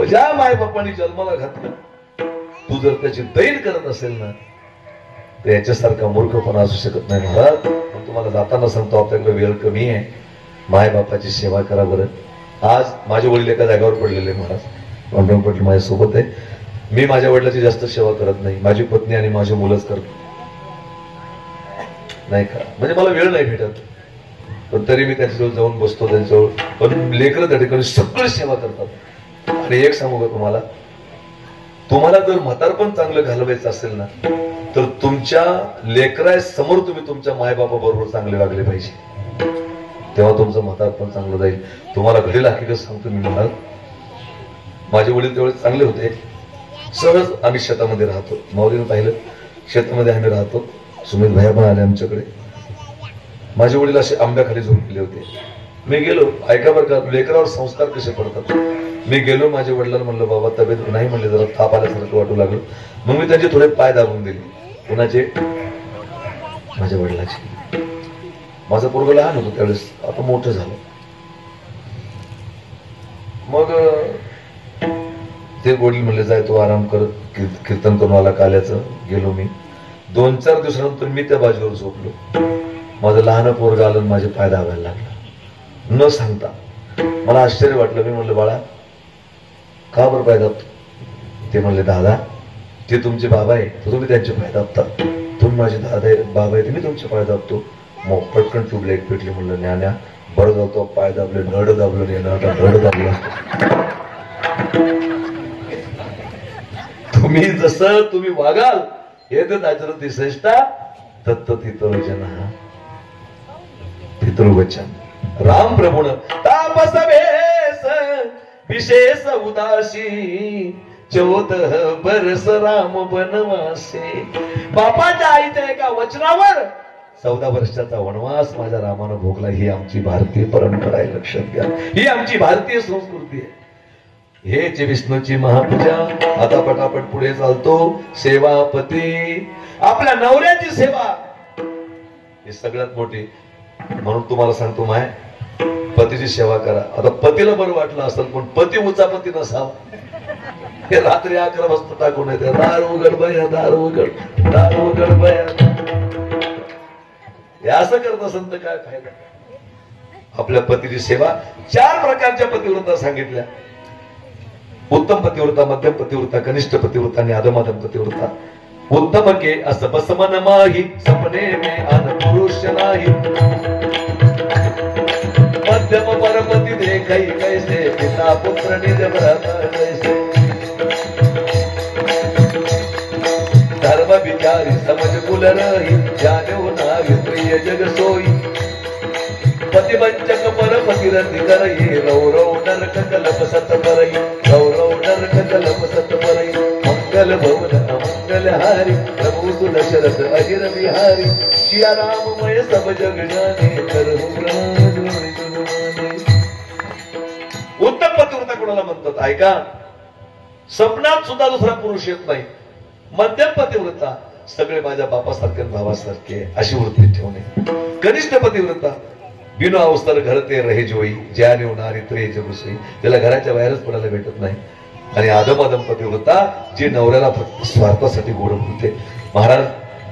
ज्या माय बापाने जन्माला घातलं, तू जर त्याची दैन करत असेल ना, तर याच्यासारखा मूर्खपणा असू शकत नाही महाराज. पण तुम्हाला जाताना सांगतो, आपल्याकडे वेळ कमी आहे. माय बापाची सेवा करा बरं. आज माझे वडील एका जागेवर पडलेले महाराज, पांडुरंग पाटील माझ्यासोबत आहे. मी माझ्या वडिलांची जास्त सेवा करत नाही, माझी पत्नी आणि माझी मुलंच करतो नाही का, म्हणजे मला वेळ नाही भेटत. पण तरी मी त्याच्याजवळ जाऊन बसतो त्यांच्याजवळ. पण लेकरं त्या ठिकाणी सगळी सेवा करतात. आणि एक सांगू का तुम्हाला जर म्हातारपण चांगलं घालवायचं असेल ना, तर तुमच्या लेकरासमोर तुम्ही तुमच्या मायबापा बरोबर चांगले वागले पाहिजे, तेव्हा तुमचं म्हातारपण चांगलं जाईल. तुम्हाला घडील हकीकत सांगतो मी महाराज. माझे वडील तेवढे चांगले होते. सहज आम्ही शेतामध्ये राहतो, माऊलीनं पाहिलं, शेतामध्ये आम्ही राहतो. सुमित भैया पण आले आमच्याकडे. माझे वडील असे आंब्याखाली झोपले होते. मी गेलो, ऐका बरं का, लेकरावर संस्कार कसे पडतात. मी गेलो, माझ्या वडिलांना म्हणलं, बाबा तब्येत नाही, म्हणले जरा ताप आल्यासारखं वाटू लागलं. मग मी त्यांचे थोडे पाय दाबून दिले. कुणाचे? माझ्या वडिलाचे. माझं पोरगं लहान होतं त्यावेळेस, आता मोठं झालं. मग ते वडील म्हणले, जाय तू आराम कर, कीर्तन करून आला काल्याचं. गेलो मी. 2-4 दिवसानंतर मी त्या बाजूवर झोपलो. माझं लहान पोरगं आलं, माझे पाय दाबायला लागला न सांगता. मला आश्चर्य वाटलं. मी म्हणलं, बाळा का बरं पाय दाबतो? ते म्हणले, दादा ते तुमचे बाबा आहे, तर तुम्ही त्यांचे पाय दाबता. तुम्ही माझे दादा आहे, बाबा आहे, मी तुमचे पाय दाबतो. मग पटकन ट्यूबलाईट पेटली. म्हणलं, ज्ञान्या बरं जातो, पाय दाबले, नड दाबलं नाही, नड दाबलं. तुम्ही जसं तुम्ही वागाल हे तर त्याच्यावर दिसेष्टा तत्त तितवचन पितृवचन. राम प्रभुण तापस भेस विशेष उदासी 14 बरस राम बनवासे. बापाच्या आईच्या एका वचनावर 14 वर्षाचा वनवास माझ्या रामानं भोगला. ही आमची भारतीय परंपरा आहे, लक्षात घ्या. ही आमची भारतीय संस्कृती आहे. हेच विष्णूची महापूजा. आता पटापट पुढे चालतो. सेवापती, आपल्या नवऱ्याची सेवा ही सगळ्यात मोठी. म्हणून तुम्हाला सांगतो, माय पतीची सेवा करा. आता पतीला बरं वाटलं असेल, पण पती उचापती नसावा. हे रात्री 11 वाजता टाकून येते, दार उघड बया, दार उघड, दार उघड बया. हे असं करत असेल तर काय फायदा. आपल्या पतीची सेवा 4 प्रकारच्या पतिव्रता सांगितल्या. उत्तम पतिव्रता, मध्यम पतिव्रता, कनिष्ठ पतिव्रता आणि अधमधम पतिव्रता. उत्तम के असं बसमन माही, सपने में अन पुरुष नाही. मध्यम परमती देखई कैसे, पिता पुत्र निज भरत जैसे. धर्म विचारी समज कुल रही, जाने नावी प्रिय जग सोई. पतिवंचक परपति रति करई, रौरव नरक कलप सत परई, रौरव नरक कलप सत परई. मंगल भवन अमंगल हारी, प्रभु तुल शरत अहिर बिहारी. सिया राममय सब जग जाने, करहु राज गुणवाने. उत्तम पतिव्रता कोणाला म्हणतात ऐका. स्वप्नात सुद्धा दुसरा पुरुष येत नाही. मध्यम पतिव्रता, सगळे माझ्या बापासारखे भावासारखे, अशी वृत्ती ठेवणे. कनिष्ठ पतिव्रता, बिनो अवस्तर घरते रहे जोई, ज्याने उन्हारी त्रे जगुसई. त्याला घराच्या बाहेरच पडायला भेटत नाही. आणि अधम पतिव्रता, जी नवऱ्याला फक्त स्वार्थासाठी गोड बोलते. महाराज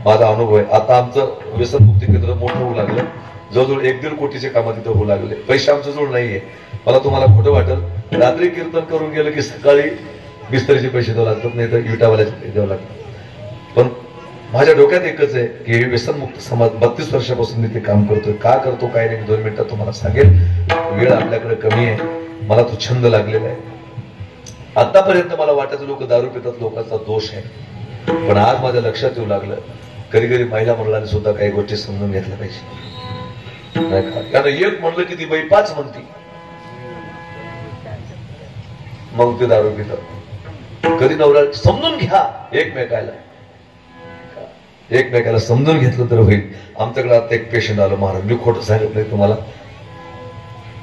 माझा अनुभव आहे. आता आमचं व्यसनमुक्ती केंद्र मोठं होऊ लागलं. जवळजवळ 1-1.5 कोटीचे कामं तिथं होऊ लागले. पैसे आमच्या जवळ नाहीये. मला तुम्हाला खोटं वाटेल, रात्री कीर्तन करून गेलं की सकाळी बिस्तरीचे पैसे द्यावं लागतात, नाही तर विटावाल्याचे पैसे द्यावं लागतात. पण माझ्या डोक्यात एकच आहे की व्यसनमुक्त समाज 32 वर्षापासून मी ते काम करतोय. का करतो काय नाही 2 मिनिटात तुम्हाला सांगेल. वेळ आपल्याकडे कमी आहे. मला तो छंद लागलेला आहे. आतापर्यंत मला वाटायचं लोक दारू पितात, लोकांचा दोष आहे. पण आज माझ्या लक्षात येऊ लागलं, कधी कधी महिला मंडळाने सुद्धा काही गोष्टी समजून घेतल्या पाहिजे, नाही का. कारण एक म्हणलं की ती बाई 5 म्हणती, मग ते दारू पितात. कधी नवरा समजून घ्या एकमेकाला समजून घेतलं तर होईल. आमच्याकडे आता एक पेशंट आलं महाराज, मी खोटं सांगत नाही तुम्हाला,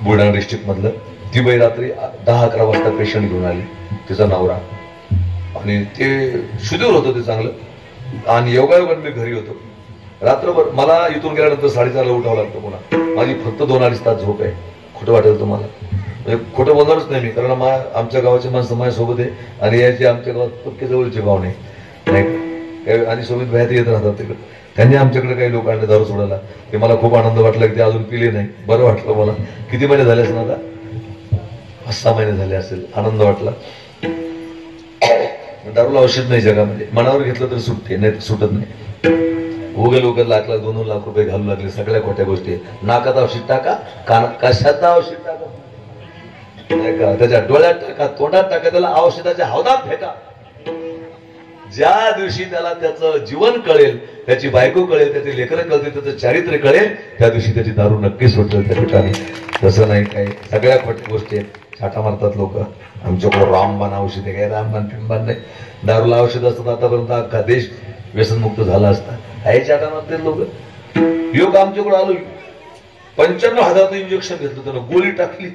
बुलढाणा डिस्ट्रिक्ट मधलं. ती बाई रात्री 10-11 वाजता पेशंट घेऊन आली, तिचा नवरा, आणि ते शुद्धीवर होतं ते चांगलं. आणि योगायोगाने मी घरी होतो. रात्रभर मला इथून गेल्यानंतर 4:30ला उठावं लागतं पुन्हा. माझी फक्त 2-2.5 तास झोप आहे. खोटं वाटेल तुम्हाला, म्हणजे खोटं बोलणारच नाही मी, कारण आमच्या गावाचे माणसं माझ्यासोबत आहे आणि याचे आमच्या गावात पक्के जवळचे पाहुणे नाही, आणि सोबत बाहेर येत राहतात तिकडे. त्यांनी आमच्याकडे काही लोक आणले दारू सोडायला, ते मला खूप आनंद वाटला की ते अजून पिले नाही, बरं वाटलं मला. किती महिने झाले असेल आता, 5-6 महिने झाले असेल. आनंद वाटला. दारूला औषध नाही जगामध्ये, मनावर घेतलं तर सुटते, नाही सुटत नाही. उगे लोक लाख 2 लाख रुपये घालू लागले सगळ्या खोट्या गोष्टी. नाकात औषध टाका, कानात कशात औषध टाका, नाही का, त्याच्या डोळ्यात टाका, तोंडात टाका, त्याला औषधाच्या हौदात फेका. ज्या दिवशी त्याला त्याचं जीवन कळेल, त्याची बायको कळेल, त्याचे लेकरं कळतील, त्याचं चारित्र्य कळेल, त्या दिवशी त्याची दारू नक्की सुटेल त्या ठिकाणी. तसं नाही, काय सगळ्या खोट्या गोष्टी आहेत. छाटा मारतात लोक, आमच्याकडे रामबाण औषध आहे, काय रामबाण फिंबाण नाही. दारूला औषध असतात, आतापर्यंत अख्खा देश व्यसनमुक्त झाला असता. काही छाटा मारतात लोक. योग आमच्याकडे आलो, 95,000 इंजेक्शन घेतलं, त्यानं गोळी टाकली,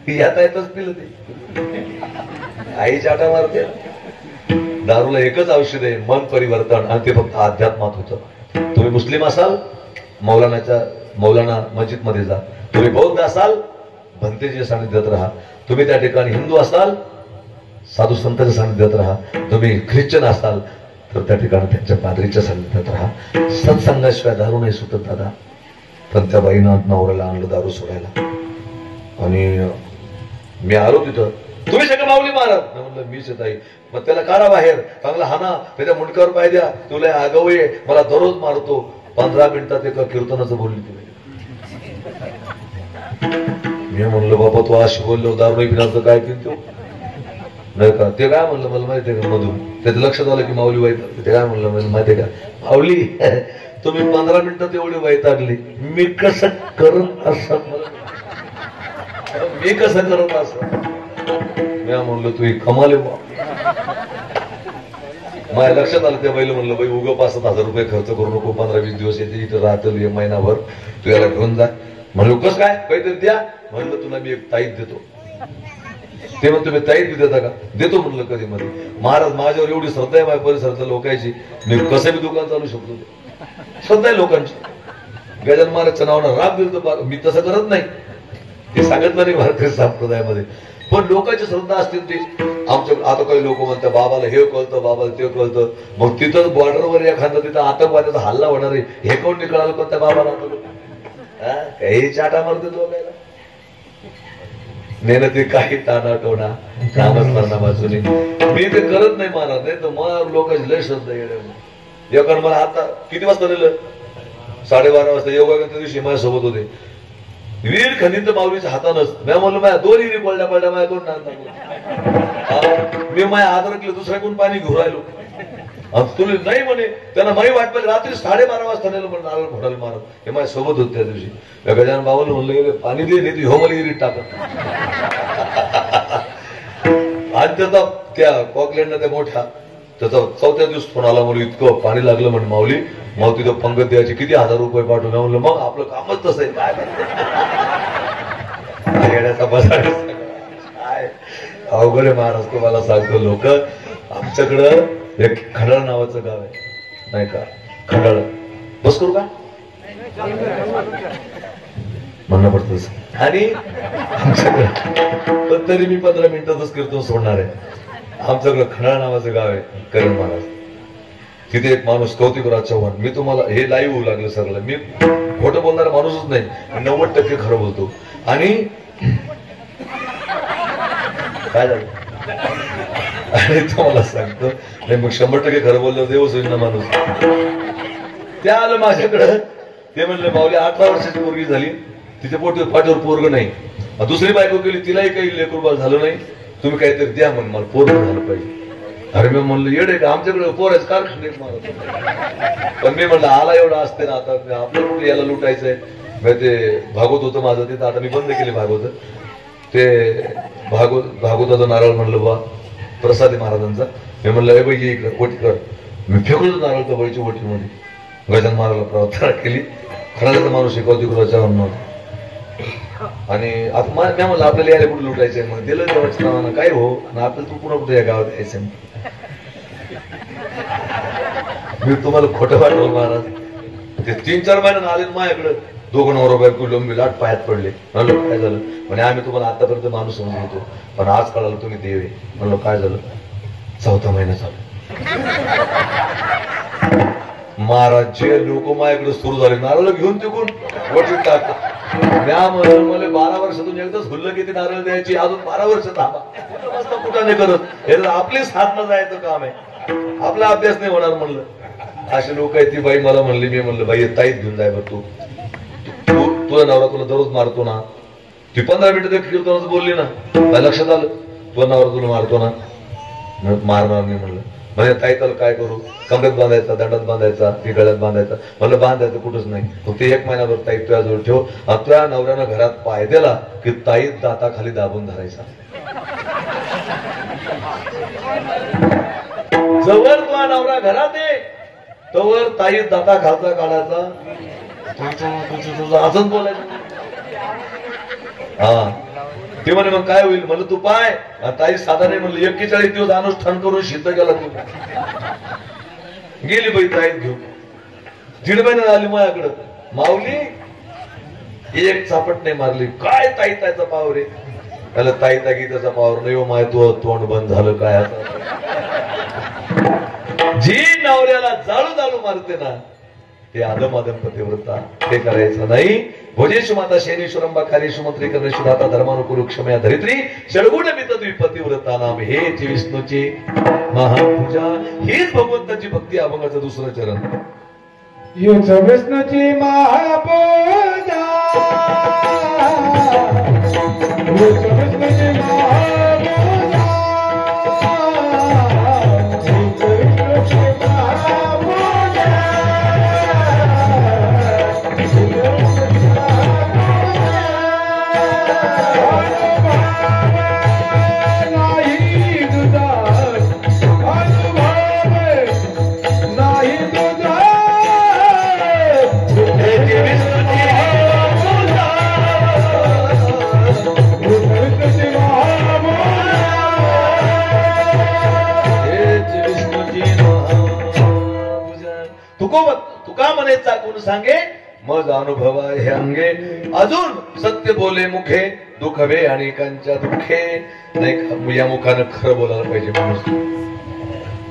येता येतच पिलं ते. आई चाटा मारते. दारूला एकच औषध आहे, मन परिवर्तन, आणि ते फक्त अध्यात्मात होतं. तुम्ही मुस्लिम असाल, मौलाना मस्जिद मध्ये जा. तुम्ही बौद्ध असाल, भंतेच्या सानिध्यात राहा. तुम्ही त्या ठिकाणी हिंदू असाल, साधू संतांच्या सानिध्यात राहा. तुम्ही ख्रिश्चन असाल तर त्या ठिकाणी त्यांच्या पादरीच्या सानिध्यात राहा. सत्संगाशिवाय दारू नाही सुटत दादा. पण त्या बाईनं नवऱ्याला आणलं दारू सोडायला, आणि मी आलो तिथं, तुम्ही सगळं माऊली महाराज. म्हणलं मीच येत आहे. मग त्याला काढा बाहेर, चांगला हाना, त्याच्या मुंडक्यावर पाय द्या, तुला आगाऊ आहे, मला दररोज मारतो. 15 मिनिटात एका कीर्तनाचं बोलली तुम्ही. मी म्हणलं बाबा तू अशी बोललो, दारू नाही पिणार तर काय पितो नाही का. ते काय म्हणलं मला माहितीये का, मधून त्याचं लक्षात आलं की माऊली वाईट. ते काय म्हणलं मला माहितीये का, माऊली तुम्ही 15 मिनिटात एवढी वैतागली, मी कसं करत असं, मी कसं करत असं. मी म्हणलो तू कमाल आहे. माझ्या लक्षात आलं त्या बाईला, म्हणलं बाई उगा 5-7 रुपये खर्च करू नको, 15-20 दिवस येते इथं राहतं, महिनाभर तू याला घेऊन जा. म्हणलो कस काय, काहीतरी द्या. म्हणलं तुला मी एक ताईत देतो. ते म्हणतो तुम्ही ताईत बी देता का, देतो म्हणलं कधी मध्ये. महाराज माझ्यावर एवढी श्रद्धा आहे, माझ्या परिसरातल्या लोकांची, मी कसं बी दुकान चालू शकतो. श्रद्धा आहे लोकांची. गजानन महाराजच्या नावानं राग दिलं, मी तसं करत नाही, ते सांगितलं नाही भारतीय संप्रदायामध्ये. पण लोकांची श्रद्धा असतील ती. आमच्या आता काही लोक म्हणतात बाबाला हे कळतं, बाबाला ते कळतं. मग तिथंच बॉर्डरवर एखादं तिथं आतंकवाद्याचा हल्ला होणार आहे, हे कोण निकळालं कोणत्या बाबाला. काही चाटा मारते लोकांना, नेन ते काही ताना टोना नामस्मरणा वाचून. मी ते करत नाही महाराज, नाही तर मग लोकांची लय श्रद्धा येणार. एकानं मला आता किती वाजता नेलं, 12:30 वाजता. योगा त्या दिवशी माझ्यासोबत होते. वीर खनित माऊलीच्या हातानच. मी म्हणलो माझ्या 2 विहिरी पडल्या माझ्या 2 मी माझ्या आदरकले दुसऱ्या कोण पाणी घेऊन राहिलो. तुला नाही म्हणे, त्यांना माही वाट पाहिजे. रात्री 12:30 वाजता नेलं म्हणून नारळ फोडायला महाराज. हे माझ्या सोबत होते त्या दिवशी. गजानन बाबाला म्हणलं पाणी दे, नाही तू हो मला विहिरीत टाकत. आणि त्याचा त्या कॉकलँडला त्या मोठ्या त्याचा 4थ्या दिवस फोन आला, म्हणून इतकं पाणी लागलं म्हणे माऊली, मग तिथं पंगत द्यायची, किती 1000 रुपये पाठवून. म्हणलं मग आपलं कामच तसं आहे. काय येण्याचा बसाड काय अवघड आहे महाराज. तुम्हाला सांगतो, लोक आमच्याकडं एक खडाळ नावाचं गाव आहे नाही का, खडाळ. बस करू का म्हणणं पडतं. आणि आमच्याकडं पण तरी मी 15 मिनिटातच कीर्तन सोडणार आहे. आमच्याकडं खडाळ नावाचं गाव आहे, करण महाराज. तिथे एक माणूस कौतिकराज चव्हाण. मी तुम्हाला हे लाईव्ह होऊ लागलं सगळं. मी खोटं बोलणारा माणूसच नाही, 90% खरं बोलतो. आणि काय झालं, आणि तुम्हाला सांगतो नाही मग 100% खरं बोललं देवच होईल ना माणूस. त्या आलं माझ्याकडं, ते म्हणलं माऊली 18 वर्षाची पोरगी झाली, तिच्या पाठीवर पोरग नाही, दुसरी बायको केली, तिलाही काही लेकरूबाळ झालं नाही, तुम्ही काहीतरी द्या म्हण, मला पोरग झालं पाहिजे. अरे मी म्हणलं येडे का, आमच्याकडे पोराच कारखाने मारत. पण मी म्हणलं आला एवढा असते ना, आता आपलं कुठे याला लुटायचंय. ते भागवत होतं माझं तिथं, आता मी बंद केले भागवत. ते भागवताचं नारळ म्हणलं बा प्रसादी महाराजांचा. मी म्हणलं हे बाई इकडं ओटी कर. मी फेकलो नारळ तर बाईची ओटीमध्ये. गजानन महाराजला प्रार्थना केली. खराचा माणूस कौतिकराच्या आणि आता मी म्हणलं आपल्याला यायला कुठे लुटायचंय, मग दिलं देवाच्या नावानं काय हो, आणि आपल्याला तू पुन्हा कुठे या गावात यायचं. मी तुम्हाला खोटं वाटलं महाराज. ते 3-4 महिन्यानं आले माझ्याकडं, दोघं नवरा बायको लोंबी लाट पायात पडले. म्हणलं काय झालं? म्हणे आम्ही तुम्हाला आतापर्यंत माणूस समजून होतो, पण आज कळालं तुम्ही देव आहे. म्हणलं काय झालं? 4था महिना चालू. महाराज जे लोक माझ्याकडे सुरू झाले, नारळ घेऊन तिकून वटीत टाकतात. मला 12 वर्षातून एकदाच हुल्ल किती नारळ द्यायची, अजून 12 वर्ष थांबा. कुठं नाही करत, हे आपली साधना जायचं काम आहे, आपला अभ्यास नाही होणार. म्हणलं असे लोक आहेत. ती बाई मला म्हणली, मी म्हणलं बाई ताईत घेऊन जाय बरं, तुझा नवरा तुला दररोज मारतो ना. ती 15 मिनिटं कीर्तनाचं बोलली ना, काय लक्षात आलं? तुझा नवरा तुला मारतो ना. मारणार नाही म्हणलं. म्हणजे ताई त्याला काय करू? कमरेत बांधायचा, दंडात बांधायचा, ती गळ्यात बांधायचा. म्हणलं बांधायचं कुठंच नाही, फक्त 1 महिनाभर ताई तुझ्या जवळ ठेव. तुझ्या नवऱ्यानं घरात पाय दिला की ताईत दाताखाली दाबून धरायचा. जवळ तुझा नवरा घरात आहे तवर ताईत दाता खालचा काढायचा, असंच बोलायचं. हा ते म्हणे मग काय होईल? म्हणलं तू पाय. ताई साधा नाही म्हणलं, 41 दिवस अनुष्ठान करून सिद्ध केला तू. गेली बाई ताईत घेऊन, 1.5 महिना आली माझ्याकडं. माऊली एक चापट नाही मारली. काय ताई ताईचा पावर आहे? त्याला ताई गीताचा पावर नाही हो माय, तू तोंड बंद झालं काय आता. जी नवऱ्याला जाळू जाळू मारते ना, ते आदम पतिव्रता, ते करायचं नाही. भोजेशु माता शैनेश्वरंबा खालेशु मंत्री करणेशु दाता धर्मानुकूल क्षमया धरित्री षडगुण मितद्वी पतिव्रता नाम हेच विष्णूची महापूजा. हीच भगवंताची भक्ती. अभंगाचं 2रं चरण. हीच विष्णूची महापूजा, हीच विष्णूची महापूजा, हीच विष्णूची महापूजा. तुका म्हणे चाकून सांगे मज अनुभव हे अंगे. अजून सत्य बोले मुखे दुखवे अनेकांच्या दुःखे. नाही या मुखानं खरं बोलायला पाहिजे माणूस.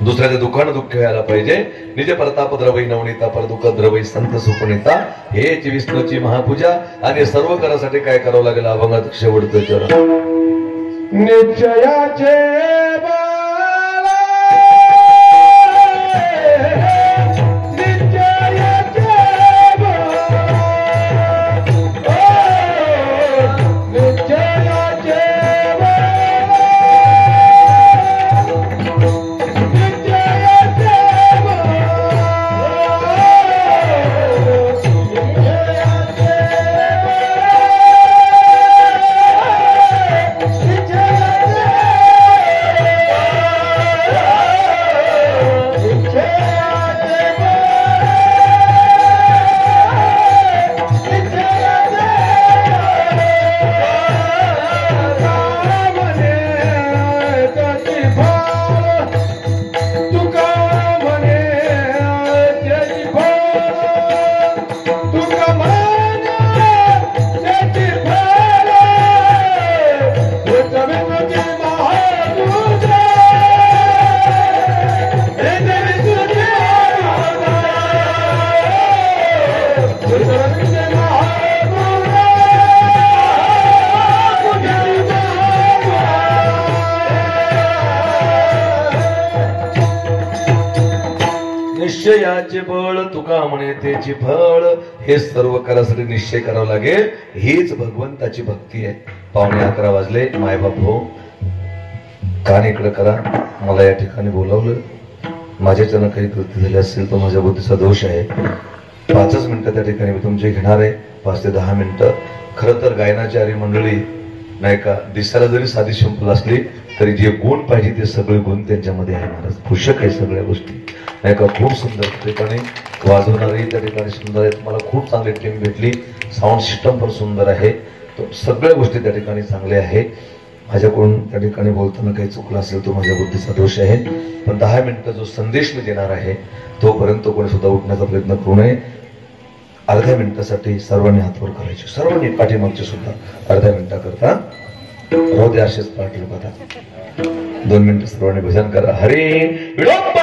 दुसऱ्याच्या दुःखानं दुःख व्हायला पाहिजे. निज प्रताप द्रवई नवनीता पर दुःख द्रवई संत सुपनीता. हेच विष्णूची महापूजा. आणि सर्व करासाठी काय करावं लागेल? अभंगात शेवटचं चरण. निश्चयाचे निश्चयाचे बळ तुका म्हणे त्याची फळ. हे सर्व करासाठी निश्चय करावा लागेल. हीच भगवंताची भक्ती आहे. 11:15 वाजले. मायबाप हो कान इकडे करा. मला या ठिकाणी बोलावलं. माझ्याच्यानं काही कृती झाली असेल तर माझ्या बुद्धीचा दोष आहे. 5च मिनिटं त्या ठिकाणी मी तुमचे घेणार आहे. 5 ते 10 मिनिटं. खरं तर गायनाची आरी मंडळी नाही का, दिसायला जरी साधी सिंपल असली तरी जे गुण पाहिजे ते सगळे गुण त्यांच्यामध्ये आहे. महाराज पुषक आहे सगळ्या गोष्टी नाही का. खूप सुंदर ठिकाणी वाजवणारी त्या ठिकाणी सुंदर आहेत. मला खूप चांगली टीम भेटली. साऊंड सिस्टम पण सुंदर आहे. तो सगळ्या गोष्टी त्या ठिकाणी चांगल्या आहे. माझ्याकडून त्या ठिकाणी बोलताना काही चुकलं असेल तो माझ्या बुद्धीचा दोष आहे. पण 10 मिनिटं जो संदेश मी देणार आहे तोपर्यंत कोणी सुद्धा उठण्याचा प्रयत्न करू नये. अर्ध्या मिनिटासाठी सर्वांनी हातवर करायचे, सर्वांनी पाठीमागचे सुद्धा अर्ध्या मिनिटाकरता राहू दे असेच पाठ बघा. 2 मिनिटं सर्वांनी भजन करा. हरे विडोबार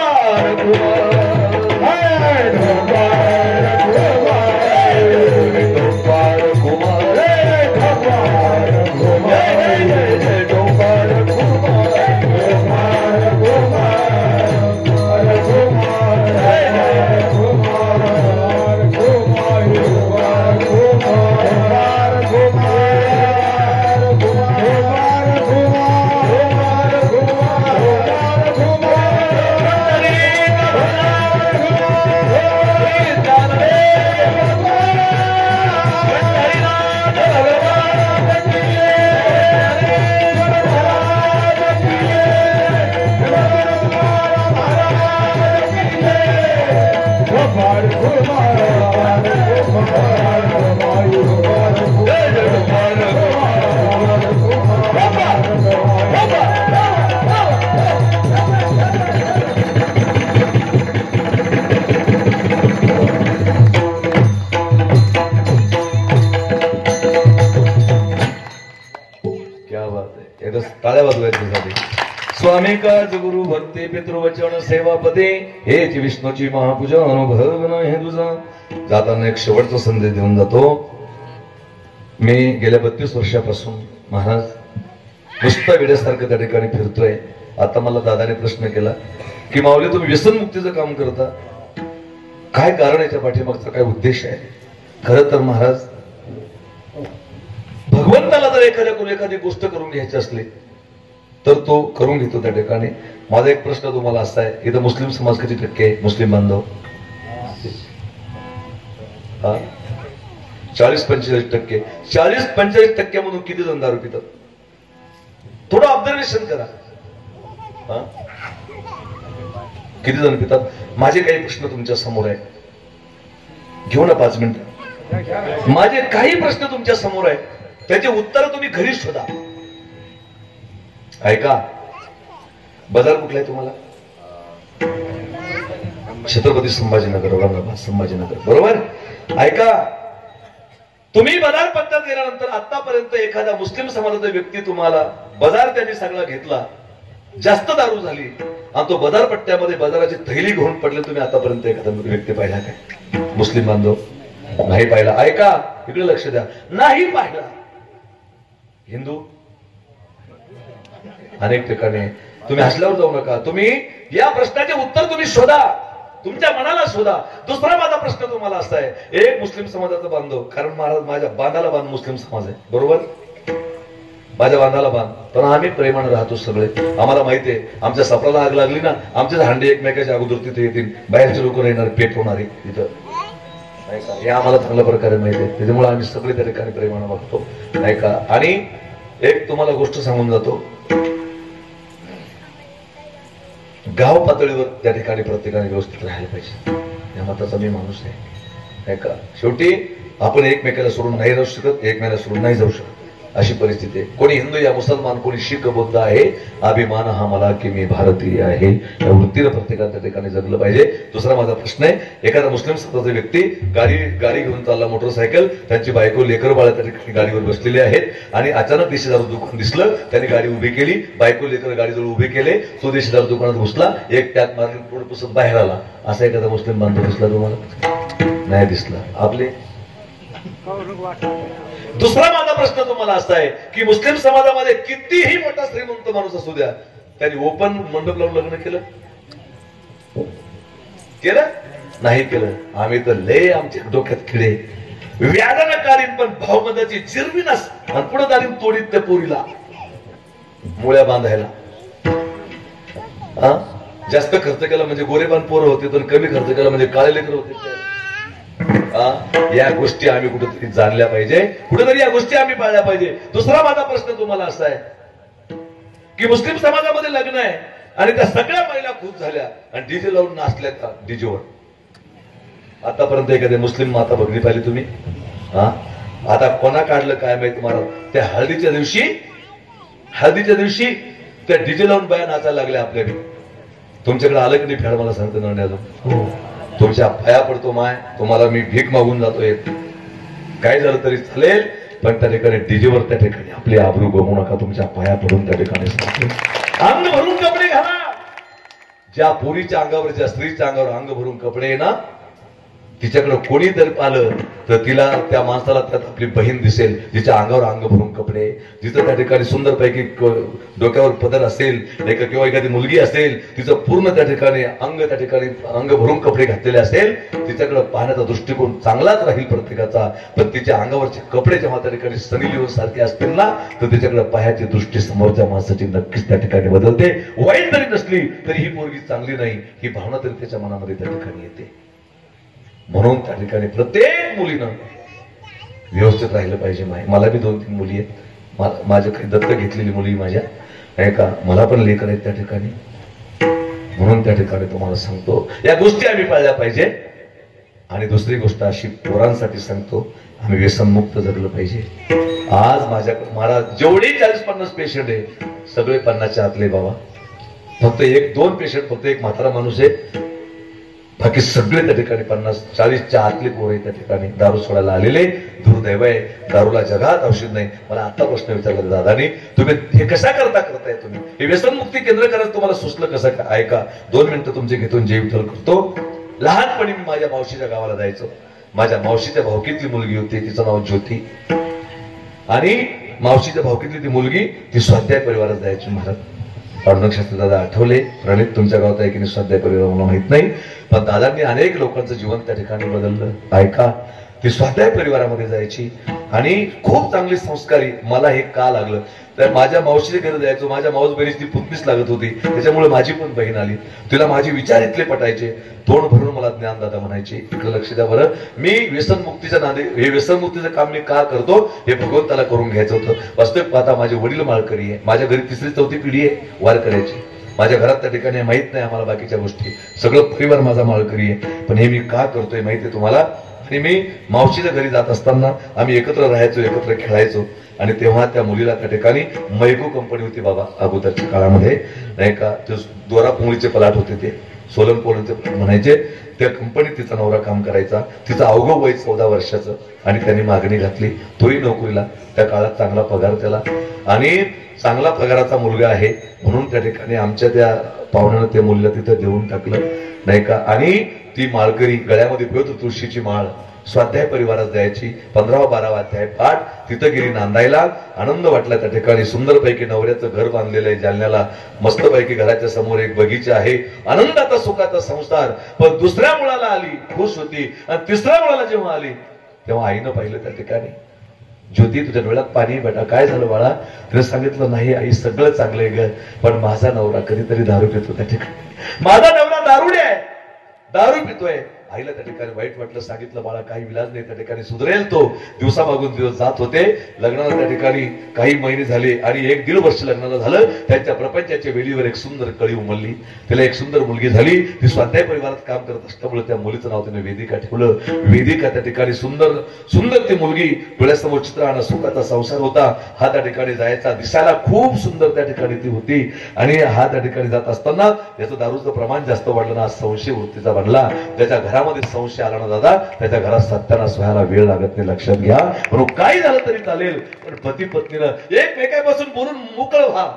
टाळ्या वाजवायच्यासाठी. स्वामी काज गुरु भक्ती पितृवचन सेवापते हेच विष्णूची महापूजा अनुभव नाही तुझा. जाताना एक शेवटचा संदेश देऊन जातो. मी गेल्या 32 वर्षापासून महाराज नुसता वेड्यासारखं त्या ठिकाणी फिरतोय. आता मला दादाने प्रश्न केला की माऊली तुम्ही व्यसनमुक्तीचं काम करता, काय कारण याच्या पाठीमागचा काय उद्देश आहे? खरं तर महाराज भगवंताला जर एखादी गोष्ट करून घ्यायची असली तर तो करून घेतो त्या ठिकाणी. माझा एक प्रश्न तुम्हाला असा आहे, इथं मुस्लिम समाज किती टक्के आहे? मुस्लिम बांधव 40-45%. 40-45% किती जण दारू पितात? थोडं ऑब्झर्वेशन करा. किती जण पितात? माझे काही प्रश्न तुमच्या समोर आहे, घेऊ ना 5 मिनिटं. माझे काही प्रश्न तुमच्या समोर आहे, त्याचे उत्तर तुम्ही घरी शोधा. ऐका, बाजार कुठला आहे तुम्हाला? छत्रपती संभाजीनगर, औरंगाबाद संभाजीनगर, बरोबर? ऐका, तुम्ही बाजार पट्ट्यात गेल्यानंतर आतापर्यंत एखादा मुस्लिम समाजाचा व्यक्ती तुम्हाला बाजार त्यांनी सगळा घेतला, जास्त दारू झाली आणि तो बाजार पट्ट्यामध्ये बाजाराची थैली घेऊन पडले, तुम्ही आतापर्यंत एखादा व्यक्ती पाहिला काय? मुस्लिम बांधव नाही पाहिला. ऐका, इकडे लक्ष द्या, नाही पाहिला. हिंदू अनेक ठिकाणी. तुम्ही हसल्यावर जाऊ नका. तुम्ही या प्रश्नाचे उत्तर तुम्ही शोधा, तुमच्या मनाला शोधा. दुसरा माझा प्रश्न तुम्हाला असा आहे, एक मुस्लिम समाजाचा बांधव, कारण महाराज माझ्या बांधाला बांध मुस्लिम समाज आहे, बरोबर? माझ्या बांधाला बांध, पण आम्ही प्रेमाने राहतो सगळे. आम्हाला माहिती आहे, आमच्या सफराला आग लागली ना, आमचे हांडे एकमेकाच्या अगोदर तिथे येतील, बाहेरचे लोक येणार, पेट होणारे तिथं. हे आम्हाला चांगल्या प्रकारे माहिती आहे, त्याच्यामुळे आम्ही सगळे त्या ठिकाणी प्रेमाने वागतो, नाही का? आणि एक तुम्हाला गोष्ट सांगून जातो, गाव पातळीवर त्या ठिकाणी प्रत्येकाने व्यवस्थित राहायला पाहिजे, या मताचा मी माणूस आहे, नाही का? शेवटी आपण एकमेकाला सोडून नाही राहू शकत, एकमेकाला सोडून नाही जाऊ शकत, अशी परिस्थिती आहे. कोणी हिंदू या मुसलमान, कोणी शीख बौद्ध आहे, अभिमान हा मला की मी भारतीय आहे, या वृत्तीनं प्रत्येकाने त्या ठिकाणी जगलं पाहिजे. दुसरा माझा प्रश्न आहे, एखादा मुस्लिम समाजाचा व्यक्ती गाडी घेऊन चालला, मोटरसायकल, त्यांची बायको लेकर बाळा त्या ठिकाणी गाडीवर बसलेले आहेत आणि अचानक देशीदारू दुकान दिसलं, त्यांनी गाडी उभी केली, बायको लेकर गाडीजवळ उभे केले, तो देशीदारू दुकानात घुसला, एक त्यात मार्केट पुढे पुसत बाहेर आला. असा एखादा मुस्लिम बांधव दिसला तुम्हाला? नाही दिसला. आपले दुसरा माझा प्रश्न तुम्हाला असा आहे की मुस्लिम समाजामध्ये कितीही मोठा श्रीमंत माणूस असू द्या, त्यांनी ओपन मंडप लावून लग्न केलं नाही केलं? आम्ही तर लय आमच्या डोक्यात खिळे, व्याजानं काढीन पण भावमदाची चिरवी नस आणि पुढे दारीन तोडीत त्या पोरीला मुळ्या बांधायला. जास्त खर्च केला म्हणजे गोरेबान पोरं होते, तर कमी खर्च केला म्हणजे काळे लेकर होते. या गोष्टी आम्ही कुठेतरी जाणल्या पाहिजे, कुठेतरी या गोष्टी आम्ही पाळल्या पाहिजे. दुसरा माझा प्रश्न तुम्हाला असा आहे की मुस्लिम समाजामध्ये लग्न आहे आणि त्या सगळ्या महिला खुश झाल्या आणि डीजे लावून नाचल्या का डीजेवर? आतापर्यंत एखादी मुस्लिम माता बघली पाहिजे तुम्ही? आता कोणा काढलं काय माहिती मला. त्या हळदीच्या दिवशी त्या डीजे लावून बाया नाचायला लागल्या आपल्याकडे. तुमच्याकडे आलं की नाही फेड मला सांगतो ना अजून? तुमच्या पाया पडतो माय, तुम्हाला मी भीक मागून जातोय, काय झालं तरी चालेल, पण त्या ठिकाणी डीजेवर त्या ठिकाणी आपली आबरू गमवू नका. तुमच्या पाया पडून त्या ठिकाणी सांगतो, अंग भरून कपडे घाला. ज्या पोरीच्या अंगावर, ज्या स्त्रीच्या अंगावर अंग भरून कपडे आहे ना, तिच्याकडे कोणी जर पाहिलं तर तिला, त्या माणसाला त्यात आपली बहीण दिसेल, जिच्या अंगावर अंग भरून कपडे, जिचं त्या ठिकाणी सुंदरपैकी डोक्यावर पदर असेल, किंवा एखादी मुलगी असेल, तिचं पूर्ण त्या ठिकाणी त्या ठिकाणी अंग भरून कपडे घातलेले असेल, तिच्याकडे पाहण्याचा दृष्टिकोन चांगलाच राहील प्रत्येकाचा. पण तिच्या अंगावरचे कपडे जेव्हा त्या ठिकाणी सनी लिओन सारखे असतील ना, तर तिच्याकडे पाहायची दृष्टी समोरच्या माणसाची नक्कीच त्या ठिकाणी बदलते. वाईट जरी नसली तरी ही पोरगी चांगली नाही, ही भावना तरी त्याच्या मनामध्ये त्या ठिकाणी येते. म्हणून त्या ठिकाणी प्रत्येक मुलीनं व्यवस्थित राहिलं पाहिजे. मला बी 2-3 मुली आहेत, माझ्या काही दत्तक घेतलेली मुली माझ्या, नाही का, मला पण लेकर आहेत त्या ठिकाणी. म्हणून त्या ठिकाणी तुम्हाला सांगतो, या गोष्टी आम्ही पाळल्या पाहिजे. आणि दुसरी गोष्ट अशी पोरांसाठी सांगतो, आम्ही व्यसनमुक्त जगलं पाहिजे. आज मला जेवढे 40-50 पेशंट आहे, सगळे 50च्या आतले बाबा. फक्त 1-2 पेशंट, फक्त एक म्हातारा माणूस आहे, बाकी सगळे त्या ठिकाणी 50-40च्या आतले पोर आहे त्या ठिकाणी दारू सोडायला आलेले. दुर्दैव आहे, दारूला जगात औषध नाही. मला आता प्रश्न विचारला दादानी, तुम्ही हे कशा करताय तुम्ही हे व्यसनमुक्ती केंद्र करायचं तुम्हाला सुचलं कसं का? ऐका, 2 मिनिटं तुमचे घेऊन जे विठ्ठल करतो. लहानपणी मी माझ्या मावशीच्या गावाला जायचो. माझ्या मावशीच्या भावकीतली मुलगी होती, तिचं नाव ज्योती. आणि मावशीच्या भावकीतली ती मुलगी, ती स्वाध्याय परिवारात जायची. महाराज पांडुरंग शास्त्री दादा आठवले, प्रणित तुमच्या गावात आहे की नाही स्वाध्याय परिवार मला माहित नाही, पण दादांनी अनेक लोकांचं जीवन त्या ठिकाणी बदललं. ऐका, ती स्वाध्याय परिवारामध्ये जायची आणि खूप चांगली संस्कारी. मला हे का लागलं तर माझ्या मावशीच्या घरी जायचो. माझ्या मावस बहिणीची पुतणीच लागत होती, त्याच्यामुळे माझी पण बहीण आली. तिला माझे विचार इथले पटायचे, तोंड भरून मला ज्ञानदादा म्हणायचे. इकडे लक्ष द्या बरं, मी व्यसनमुक्तीच्या नादे, हे व्यसनमुक्तीचं काम मी का करतो हे भगवंताला करून घ्यायचं होतं. वास्तविक पाहता माझे वडील माळकरी आहे, माझ्या घरी 3री-4थी पिढी आहे वारकऱ्याची. माझ्या घरात त्या ठिकाणी माहित नाही आम्हाला बाकीच्या गोष्टी, सगळं परिवार माझा माळकरी आहे. पण हे मी का करतोय माहिती आहे तुम्हाला? आणि मी मावशीच्या घरी जात असताना आम्ही एकत्र राहायचो, एकत्र खेळायचो. आणि तेव्हा त्या मुलीला त्या ठिकाणी मैको कंपनी होती बाबा अगोदरच्या काळामध्ये, नाही का, ते दोरा पोंगळीचे प्लाट होते, ते सोलन पोळीचे म्हणायचे. त्या कंपनीत तिचा नवरा काम करायचा. तिचं अवघं वय 14 वर्षाचं. आणि त्यांनी मागणी घातली, तोही नोकरीला. त्या काळात चांगला पगार त्याला, आणि चांगला पगाराचा मुलगा आहे म्हणून त्या ठिकाणी आमच्या त्या पाहुण्यानं त्या मुलीला तिथं देऊन टाकलं, नाही का. आणि ती माळकरी गळ्यामध्ये पिळत तुळशीची माळ, स्वाध्याय परिवारात जायची. 15वा-12वा अध्याय पाठ. तिथं गेली नांदायला. आनंद वाटला त्या ठिकाणी. सुंदरपैकी नवऱ्याचं घर बांधलेलं आहे जालन्याला. मस्तपैकी घराच्या समोर एक बगीचा आहे. आनंदाचा सुखाचा संसार. पण दुसऱ्या मुलाला आली, खुश होती. आणि तिसऱ्या मुलाला जेव्हा आली तेव्हा आईनं पाहिलं त्या ठिकाणी, ज्योती तुझ्या डोळ्यात पाणी बेटा, काय झालं बाळा? तिने सांगितलं, नाही आई सगळं चांगलंय ग, पण माझा नवरा कधीतरी दारू पितो त्या ठिकाणी. माझा नवरा दारुडे आहे, दारू पितोय. आईला त्या ठिकाणी वाईट वाटलं. सांगितलं, बाळा काही विलाज नाही, त्या ठिकाणी सुधरेल तो. दिवसामागून दिवस जात होते. लग्नाला त्या ठिकाणी काही महिने झाले आणि 1-1.5 वर्ष लग्नाला झालं. त्यांच्या प्रपंचाच्या वेळीवर एक सुंदर कळी उमलली. तिला एक सुंदर मुलगी झाली. ती स्वाध्याय परिवारात काम करत असल्यामुळे त्या मुलीचं नाव तिने वेदिका ठेवलं. वेदिका त्या ठिकाणी सुंदर सुंदर ती मुलगी, डोळ्यासमोर चित्र आणि सुखाचा संसार होता. हा त्या ठिकाणी जायचा, दिसायला खूप सुंदर त्या ठिकाणी ती होती. आणि हा त्या ठिकाणी जात असताना याचं दारूचं प्रमाण जास्त वाढलं ना, संशय वृत्तीचा वाढला. त्याच्या घरामध्ये संशय आला ना दादा, त्याच्या घरात सत्यानाश व्हायला वेळ लागत नाही, लक्षात घ्या. म्हणून काही झालं तरी चालेल, पण पती पत्नीनं एकमेकांपासून बोलून मोकळं व्हा.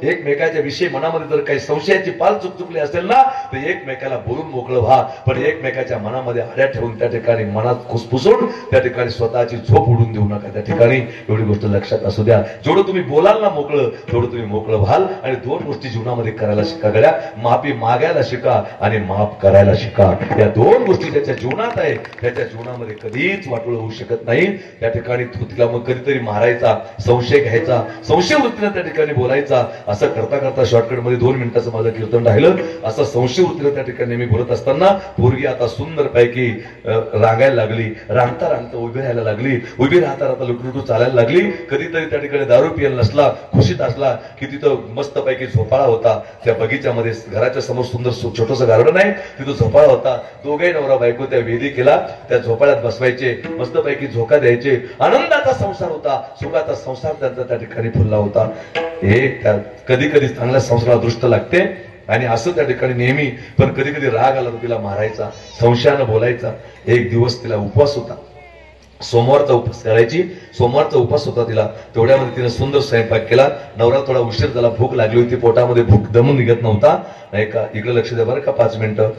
एकमेकाच्या विषयी मनामध्ये जर काही संशयाची पाल चुकली असेल ना, तर एकमेकाला बोलून मोकळं व्हा. पण एकमेकाच्या मनामध्ये आड्या ठेवून त्या ठिकाणी मनात खुसफुसून त्या ठिकाणी स्वतःची झोप उडून देऊ नका त्या ठिकाणी. एवढी गोष्ट लक्षात असू द्या. जेवढं तुम्ही बोलाल ना मोकळं, तेवढं तुम्ही मोकळं व्हाल. आणि 2 गोष्टी जीवनामध्ये करायला शिका गड्या, माफी मागायला शिका आणि माफ करायला शिका. या 2 गोष्टी ज्याच्या जीवनात आहे त्याच्या जीवनामध्ये कधीच वाटोळ होऊ शकत नाही. त्या ठिकाणी तिला मग कधीतरी मारायचा, संशय घ्यायचा, संशय वृत्तीने त्या ठिकाणी बोलायचा. असं करता करता शॉर्टकट मध्ये 2 मिनिटाचं माझं कीर्तन राहिलं. असं संशय वृत्तीने त्या ठिकाणी मी बोलत असताना पोरगी आता सुंदर पैकी रांगायला लागली. रांगता रांगता उभी राहायला लागली. उभी राहता राहता लुटलुटू चालायला लागली. कधीतरी त्या ठिकाणी दारू पियला नसला, खुशीत असला की तिथं मस्त पैकी झोपाळा होता. त्या बगीच्यामध्ये घराच्या समोर सुंदर छोटंसं गार्डन आहे, तिथं झोपाळा होता. दोघे नवरा बायको त्या वेदिकेला त्या झोपाळ्यात बसवायचे, मस्तपैकी झोका द्यायचे. आनंदाचा संसार होता, सुखाचा संसार त्यांचा त्या ठिकाणी फुलला होता. कधी कधी चांगल्या संसाराला दृष्ट लागते. आणि असं त्या ठिकाणी नेहमी. पण कधी कधी राग आला तर तिला मारायचा, संशयानं बोलायचा. एक दिवस तिला उपवास होता, सोमवारचा उपवास करायची, सोमवारचा उपवास होता तिला. तेवढ्यामध्ये तिने सुंदर स्वयंपाक केला. नवरा थोडा उशीर झाला, भूक लागली होती, पोटामध्ये भूक दम निघत नव्हता, नाही का, इकडे लक्ष द्या बरं का, 5 मिनिटं,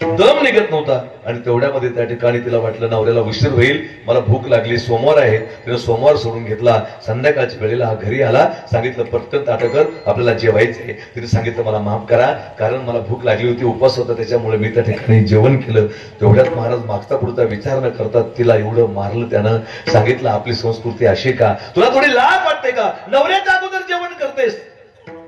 दम निघत नव्हता. आणि तेवढ्यामध्ये त्या ठिकाणी तिला वाटलं नवऱ्याला उशीर होईल, मला भूक लागली, सोमवार आहे. तिने सोमवार सोडून घेतला. संध्याकाळच्या वेळेला हा घरी आला, सांगितलं पटकन ताटकर आपल्याला जेवायचंय. तिने सांगितलं मला माफ करा, कारण मला भूक लागली होती, उपवास होता, त्याच्यामुळे मी त्या ठिकाणी जेवण केलं. तेवढ्यात महाराज मागचा पुढचा विचार न करता तिला एवढं मारलं. त्यानं सांगितलं आपली संस्कृती अशी का, तुला थोडी लाज वाटते का, नवऱ्याच्या अगोदर जेवण करतेस?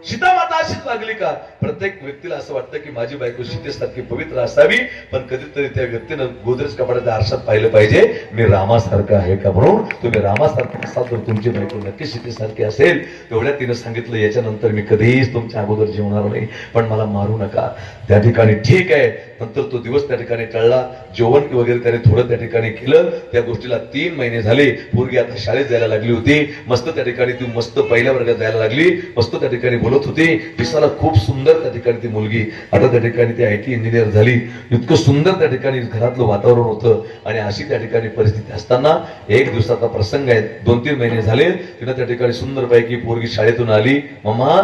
सीता माता अशीच लागली का? प्रत्येक व्यक्तीला असं वाटतं की माझी बायको सीतेसारखी पवित्र असावी, पण कधीतरी त्या व्यक्तीनं गोदरेज कपाटाच्या आरशात पाहिलं पाहिजे मी रामासारखं आहे का. म्हणून तुम्ही रामासारखं असाल तर तुमची बायको नक्की सीतेसारखी असेल. तेवढ्यात तिनं सांगितलं याच्यानंतर मी कधीच तुमच्या अगोदर जेवणार नाही, पण मला मारू नका. त्या ठिकाणी ठीक आहे. नंतर तो दिवस त्या ठिकाणी टळला. जेवण वगैरे त्याने थोडं त्या ठिकाणी केलं. त्या गोष्टीला 3 महिने झाले. पोरगी आता शाळेत जायला लागली होती, मस्त त्या ठिकाणी ती मस्त पहिल्या वर्गात जायला लागली, मस्त त्या ठिकाणी बोलत होती. दिसायला खूप सुंदर त्या ठिकाणी ती मुलगी. आता त्या ठिकाणी ती IT इंजिनियर झाली. इतकं सुंदर त्या ठिकाणी घरातलं वातावरण होतं. आणि अशी त्या ठिकाणी परिस्थिती असताना एक दिवसाचा प्रसंग आहे. 2-3 महिने झाले. तिनं त्या ठिकाणी सुंदरपैकी पोरगी शाळेतून आली. मम्मा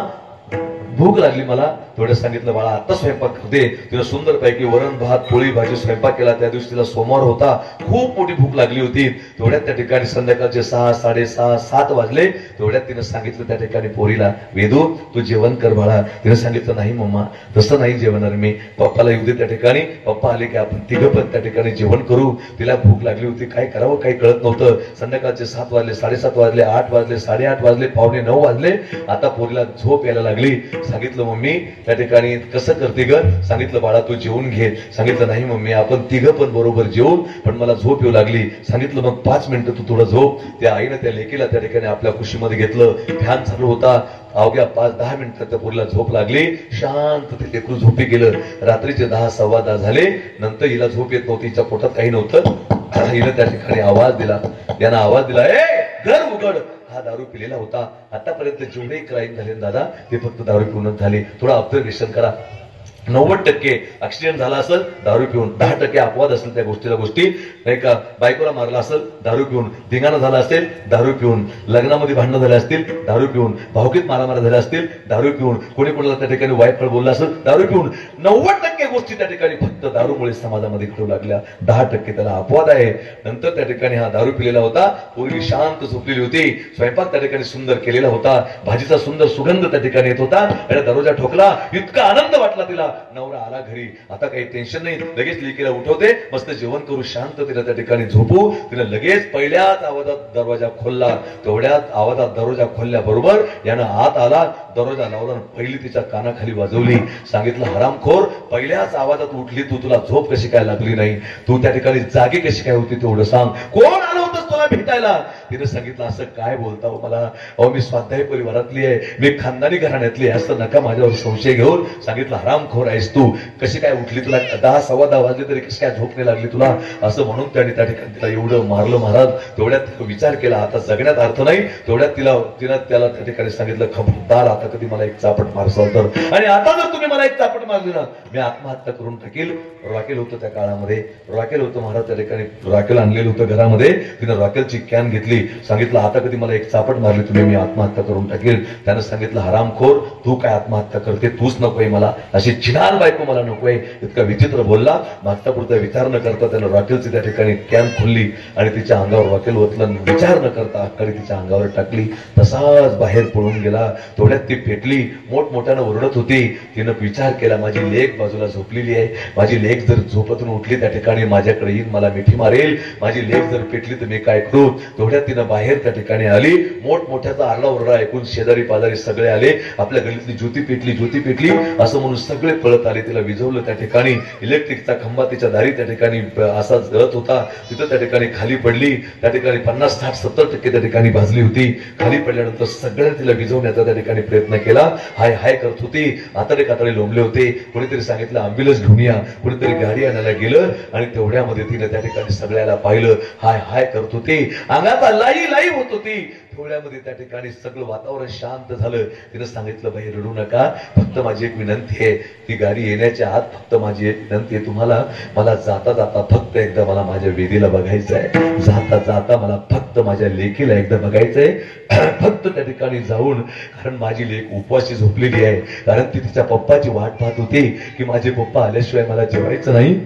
भूक लागली मला. थोडं सांगितलं बाळा आता स्वयंपाक करते. तिला सुंदरपैकी वरण भात पोळी भाजी स्वयंपाक केला. त्या दिवशी तिला सोमवार होता, खूप मोठी भूक लागली होती. तेवढ्यात त्या ठिकाणी संध्याकाळचे 6, 6:30, 7 वाजले. तेवढ्यात तिनं सांगितलं त्या ठिकाणी पोरीला, वेदू तू जेवण कर बाळा. तिनं सांगितलं नाही मम्मा तसं नाही जेवणार मी, पप्पाला येऊ दे. त्या ठिकाणी पप्पा आले की आपण तिघं पण त्या ठिकाणी जेवण करू. तिला भूक लागली होती, काय करावं काही कळत नव्हतं. संध्याकाळचे 7 वाजले, 7:30 वाजले, 8 वाजले, 8:30 वाजले, 8:45 वाजले. आता पोरीला झोप यायला लागली. सांगितलं मम्मी त्या ठिकाणी कसं करते ग? सांगितलं बाळा तू जेवून घे. सांगितलं नाही मम्मी आपण तिघं पण बरोबर जेवून, पण मला झोप येऊ लागली. सांगितलं मग 5 मिनिटं तू थोडं झोप. त्या आईनं त्या लेकीला त्या ठिकाणी आपल्या कुशीमध्ये घेतलं. फॅन चालू होता. अवघ्या 5-10 मिनिटात त्या पोरीला झोप लागली. शांत ते लेकरू झोपी गेलं. रात्रीचे 10, 10:15 झाले. नंतर हिला झोप येत नव्हती, हिच्या पोटात काही नव्हतं. हिनं त्या ठिकाणी आवाज दिला. यानं आवाज दिला, ए घर उघड. हा दारू पिलेला होता. आतापर्यंत जेवढे क्राईम झाले दादा ते फक्त दारू पिऊनच झाले. थोडं ऑब्झर्वेशन करा. 90% ऍक्सिडेंट झाला असेल दारू पिऊन, 10% अपवाद असेल त्या गोष्टी नाही का. बायकोला मारला असेल दारू पिऊन, धिंगाणा झाला असेल दारू पिऊन, लग्नामध्ये भांडणं झाले असतील दारू पिऊन, भावकीत मारामारा झाल्या असतील दारू पिऊन, कोणी कोणाला त्या ठिकाणी वाईट फळ बोलला असेल दारू पिऊन. 90% गोष्टी त्या ठिकाणी फक्त दारूमुळे समाजामध्ये घडू लागल्या. 10% त्याला अपवाद आहे. नंतर त्या ठिकाणी हा दारू पिलेला होता. पूर्वी शांत झोपलेली होती. स्वयंपाक त्या ठिकाणी सुंदर केलेला होता. भाजीचा सुंदर सुगंध त्या ठिकाणी येत होता. आणि दरवाजा ठोकला. इतका आनंद वाटला तिला. नवरा आला घरी. आता काही टेन्शन नाही. लगेच लेकीला उठवते, मस्त जेवण करू, शांत तिला त्या ठिकाणी झोपू. तिने लगेच पहिल्याच आवाजात दरवाजा खोलला. तेवढ्याच आवाजात दरवाजा खोलल्याबरोबर यानं आत आला. दरवाजा लावला. पहिली तिच्या कानाखाली वाजवली. सांगितलं हरामखोर पहिल्याच आवाजात उठली तू, तुला झोप कशी काय लागली नाही? तू त्या ठिकाणी जागी कशी काय होती तेवढं सांग. कोण आलं होतं तुला भेटायला? तिने सांगितलं असं काय बोलता हो मला, अहो मी स्वाध्याय परिवारातली आहे, मी खानदानी घराण्यातली आहे, असं नका माझ्यावर संशय घेऊन. सांगितलं हरामखोर आहेस तू, कशी काय उठली? तुला 10, 10:15 वाजले तरी कशी काय झोप नाही लागली तुला? असं म्हणून त्याने त्या ठिकाणी तिला एवढं मारलं महाराज. तेवढ्यात विचार केला आता जगण्यात अर्थ नाही. तेवढ्यात तिनं त्याला त्या ठिकाणी सांगितलं खबरदार आता कधी मला एक चापट मारसाल तर, आणि आता जर तुम्ही मला एक चापट मारली ना मी आत्महत्या करून टाकील. रॉकेल होतं त्या काळामध्ये, रॉकेल होतं महाराज. त्या ठिकाणी रॉकेल आणलेलं होतं घरामध्ये. तिनं रॉकेलची कॅन घेतली. सांगितलं आता कधी मला एक चापट मारली तुम्ही मी आत्महत्या करून टाकेल. त्यानं सांगितलं हरामखोर तू काय आत्महत्या करते? तूच नकोय मला, अशी छिनार बायको मला नकोय. इतका विचित्र बोलला. मागता पुढचा विचार न करता त्यानं रॉकेलची त्या ठिकाणी कॅन खोलली आणि तिच्या अंगावर रॉकेल ओतलं. विचार न करता आकडे तिच्या अंगावर टाकली. तसाच बाहेर पळून गेला. तेवढ्यात ती पेटली. मोठमोठ्यानं ओरडत होती. तिनं विचार केला माझी लेक बाजूला झोपलेली आहे. माझी लेक जर झोपतून उठली त्या ठिकाणी माझ्याकडे येईल, मला मिठी मारेल. माझी लेक जर पेटली तर मी काय करू? तेवढ्यात तिनं बाहेर त्या ठिकाणी आली. मोठमोठ्याचा आरडा ओरडा ऐकून शेजारी पाजारी सगळे आले. आपल्या गल्लीतली ज्योती पेटली असं म्हणून सगळे पळत आले. तिला विझवलं. त्या ठिकाणी इलेक्ट्रिकचा खंबा तिच्या दारी त्या ठिकाणी असा जळत होता. तिथं त्या ठिकाणी खाली पडली. त्या ठिकाणी 50, 60, 70% त्या ठिकाणी भाजली होती. खाली पडल्यानंतर सगळ्यांनी तिला विझवण्याचा त्या ठिकाणी प्रयत्न केला. हाय हाय करत होती. आतडे कातडे लोंबले होते. कोणीतरी सांगितलं अँब्युलन्स घेऊन या. कोणीतरी गाडी आणायला गेलं आणि तेवढ्यामध्ये तिने त्या ठिकाणी सगळ्याला पाहिलं. हाय हाय करत होती. अंगाचा लाई होत होती. थोड्यामध्ये त्या ठिकाणी सगळं वातावरण शांत झालं. तिनं सांगितलं बाई रडू नका, फक्त माझी एक विनंती आहे, ती गाडी येण्याच्या आत फक्त माझी एक विनंती आहे तुम्हाला, मला जाता जाता फक्त एकदा मला माझ्या वेदीला बघायचं आहे, जाता जाता मला फक्त माझ्या लेकीला एकदा बघायचंय, फक्त त्या ठिकाणी जाऊन, कारण माझी लेक उपवासी झोपलेली आहे, कारण ती तिच्या पप्पाची वाट पाहत होती की माझे पप्पा आल्याशिवाय मला जेवायचं नाही.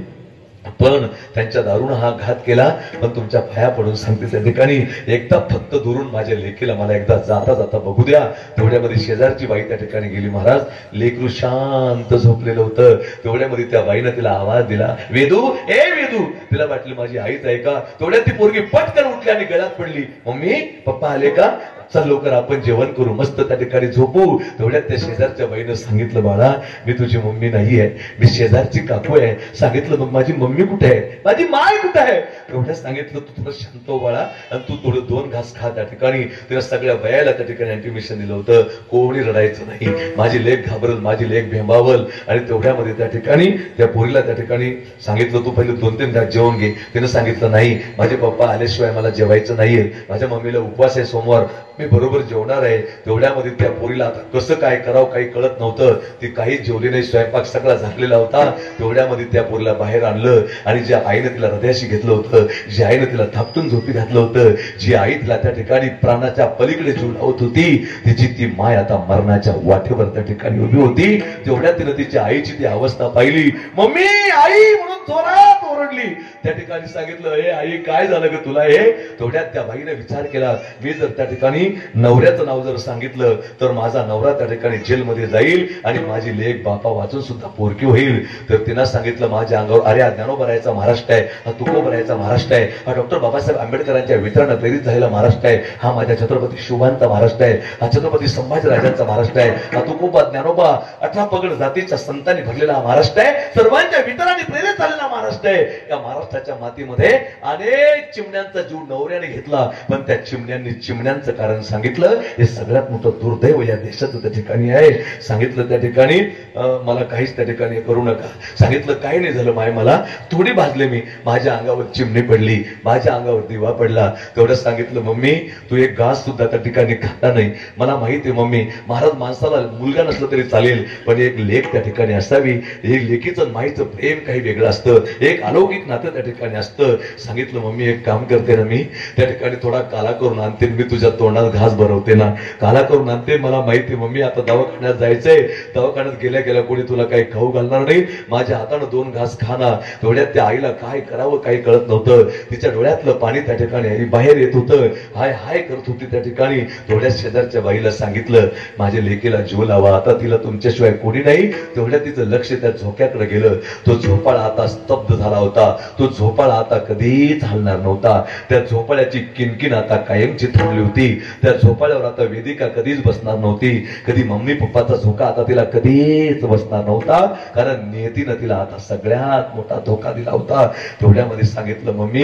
पण त्यांच्या दारूनं हा घात केला. पण तुमच्या पाया पडून सांगते त्या ठिकाणी एकदा फक्त दुरून माझ्या लेकीला मला एकदा जाता जाता बघू द्या. तेवढ्यामध्ये शेजारची बाई त्या ठिकाणी गेली. महाराज लेकरू शांत झोपलेलं होतं. तेवढ्यामध्ये त्या बाईनं तिला आवाज दिला, वेदू ए वेदू. तिला वाटली माझी आईच आहे का. तेवढ्यात ती पोरगी पटकन उठली आणि गळ्यात पडली, मम्मी पप्पा आले का, चल लवकर आपण जेवण करू, मस्त त्या ठिकाणी झोपू. तेवढ्यात त्या शेजारच्या बाईनं सांगितलं, बाळा मी तुझी मम्मी नाहीये, मी शेजारची काकू आहे. सांगितलं मग माझी मम्मी कुठे आहे, माझी माय कुठे आहे. तेवढ्यात सांगितलं तू थोडं शांत हो बाळा, आणि तू थोडं 2 घास खा. त्या ठिकाणी तिला सगळ्या वयाला त्या ठिकाणी इंटिमेशन दिलं होतं, कोणी रडायचं नाही, माझी लेक घाबरल, माझी लेक भेंबावल. आणि तेवढ्यामध्ये त्या ठिकाणी त्या पोरीला त्या ठिकाणी सांगितलं तू पहिले 2-3 घास जेवण घे. तिनं सांगितलं नाही, माझे पप्पा आल्याशिवाय मला जेवायचं नाहीये, माझ्या मम्मीला उपवास आहे सोमवार, मी बरोबर जेवणार आहे. तेवढ्यामध्ये त्या पोरीला आता कसं काय करावं काही कळत नव्हतं. ती काही जेवली नाही, स्वयंपाक सगळा झाकलेला होता. तेवढ्यामध्ये त्या पोरीला बाहेर आणलं आणि ज्या आईनं तिला हृदयाशी घेतलं होतं, जी आईनं तिला थापटून झोपी घातलं होतं, जी आई तिला त्या ठिकाणी प्राणाच्या पलीकडे जीव लावत होती, तिची ती माय आता मरणाच्या वाटेवर त्या ठिकाणी उभी होती. तेवढ्यात तिनं तिच्या आईची ती अवस्था पाहिली, मम्मी आई म्हणून जोरात ओरडली. त्या ठिकाणी सांगितलं, ए आई काय झालं ग तुला हे. तेवढ्यात त्या बाईने विचार केला, मी जर त्या ठिकाणी नवऱ्याचं नाव जर सांगितलं तर माझा नवरा त्या ठिकाणी जेलमध्ये जाईल आणि माझी लेक बापा वाचून सुद्धा पोरकी होईल. तर तिनं सांगितलं माझ्या अंगावर, अरे हा ज्ञानोबरायचा महाराष्ट्र आहे, हा तुकोबरायचा महाराष्ट्र आहे, हा डॉक्टर बाबासाहेब आंबेडकरांच्या विचारांना प्रेरित झालेला महाराष्ट्र आहे, हा माझ्या छत्रपती शिवांचा महाराष्ट्र आहे, हा छत्रपती संभाजीराजांचा महाराष्ट्र आहे, हा तुकोबा ज्ञानोबा 18 पगड जातीच्या संतांनी भरलेला हा महाराष्ट्र आहे, सर्वांच्या विचारांनी प्रेरित झालेला महाराष्ट्र आहे. या महाराष्ट्राच्या मातीमध्ये अनेक चिमण्यांचा जीव नवऱ्याने घेतला, पण त्या चिमण्यांचं कारण सांगितलं, हे सगळ्यात मोठं दुर्दैव या देशाचं त्या ठिकाणी आहे. सांगितलं त्या ठिकाणी मला काहीच त्या ठिकाणी करू नका. सांगितलं काही नाही झालं माय, मला थोडी भाजले, मी माझ्या अंगावर चिमणी पडली, माझ्या अंगावर दिवा पडला. तेवढं सांगितलं मम्मी तू एक घास सुद्धा त्या ठिकाणी खाता नाही. मला माहिती आहे मम्मी, महाराज माणसाला मुलगा नसलं तरी चालेल, पण एक लेक त्या ठिकाणी असावी. एक लेकीचं माईचं प्रेम काही वेगळं असतं, एक अलौकिक नातं त्या ठिकाणी असतं. सांगितलं मम्मी एक काम करते ना, मी त्या ठिकाणी थोडा काला करून आणते, मी तुझ्या तोंडात घास भरवते ना, काला करून आणते. मला माहिती मम्मी आता दवाखान्यात जायचंय, दवाखान्यात गेल्या गेल्या कोणी तुला काही खाऊ घालणार नाही, माझ्या हातानं 2 घास खाना. तेवढ्यात त्या आईला काय करावं काही कळत नव्हतं. तिच्या डोळ्यातलं पाणी त्या ठिकाणी बाहेर येत होतं, हाय हाय करत होती त्या ठिकाणी. तेवढ्यात शेजारच्या बाईला सांगितलं माझ्या लेकीला जीव लावा, आता तिला तुमच्याशिवाय कोणी नाही. तेवढ्यात तिचं लक्ष त्या झोक्याकडे गेलं. तो झोपाळा आता स्तब्ध झाला होता, तो झोपाळा आता कधीच हलणार नव्हता. त्या झोपाळ्याची किणकिण आता कायमची थांबली होती. त्या झोपाळ्यावर आता वेदिका कधीच बसणार नव्हती. कधी मम्मी पप्पाचा झोका आता तिला कधीच बसणार नव्हता, कारण नियतीनं तिला आता सगळ्यात मोठा धोका दिला होता. तेवढ्यामध्ये सांगितलं मम्मी